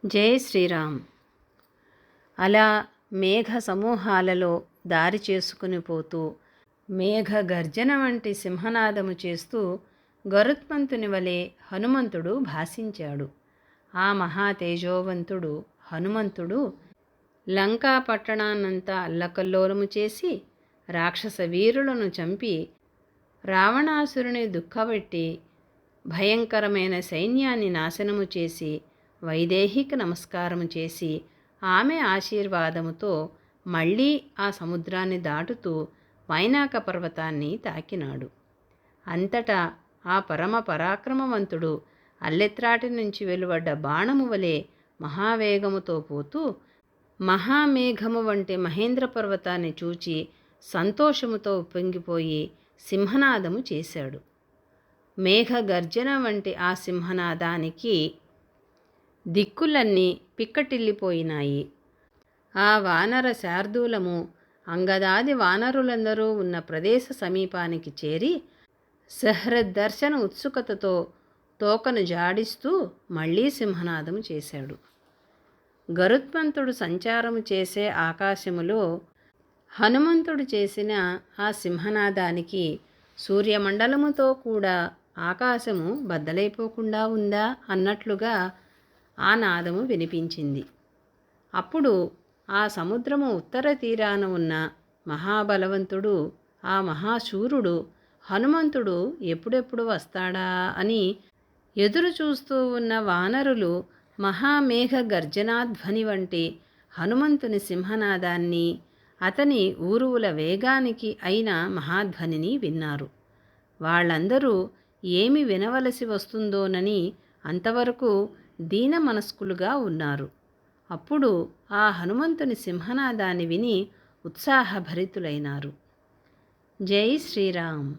జై శ్రీరామ్. అలా మేఘ సమూహాలలో దారి చేసుకుని పోతూ మేఘ గర్జన వంటి సింహనాదము చేస్తూ గరుత్మంతుని వలె హనుమంతుడు భాసించాడు. ఆ మహా తేజోవంతుడు హనుమంతుడు లంకా పట్టణాన్నంతా అల్లకల్లోలము చేసి రాక్షస వీరులను చంపి రావణాసురుని దుఃఖపెట్టి భయంకరమైన సైన్యాన్ని నాశనము చేసి వైదేహికి నమస్కారము చేసి ఆమె ఆశీర్వాదముతో మళ్ళీ ఆ సముద్రాన్ని దాటుతూ వైనాక పర్వతాన్ని తాకినాడు. అంతటా ఆ పరమ పరాక్రమవంతుడు అల్లెత్రాటి నుంచి వెలువడ్డ బాణము వలె మహావేగముతో పోతూ మహామేఘము వంటి మహేంద్ర పర్వతాన్ని చూచి సంతోషముతో ఉప్పొంగిపోయి సింహనాదము చేశాడు. మేఘ గర్జన వంటి ఆ సింహనాదానికి దిక్కులన్నీ పిక్కటిల్లిపోయినాయి. ఆ వానర శార్దూలము అంగదాది వానరులందరూ ఉన్న ప్రదేశ సమీపానికి చేరి సహృదర్శన ఉత్సుకతతో తోకను జాడిస్తూ మళ్ళీ సింహనాదము చేశాడు. గరుత్మంతుడు సంచారము చేసే ఆకాశములో హనుమంతుడు చేసిన ఆ సింహనాదానికి సూర్యమండలముతో కూడా ఆకాశము బద్దలైపోకుండా ఉందా అన్నట్లుగా ఆ నాదము వినిపించింది. అప్పుడు ఆ సముద్రము ఉత్తర తీరాన ఉన్న మహాబలవంతుడు ఆ మహాశూరుడు హనుమంతుడు ఎప్పుడెప్పుడు వస్తాడా అని ఎదురు చూస్తూ ఉన్న వానరులు మహామేఘ గర్జనాధ్వని వంటి హనుమంతుని సింహనాదాన్ని అతని ఊరువుల వేగానికి అయిన మహాధ్వనిని విన్నారు. వాళ్ళందరూ ఏమి వినవలసి వస్తుందోనని అంతవరకు దీన మనస్కులుగా ఉన్నారు. అప్పుడు ఆ హనుమంతుని సింహనాదాన్ని విని ఉత్సాహభరితులైనారు. జై శ్రీరామ్.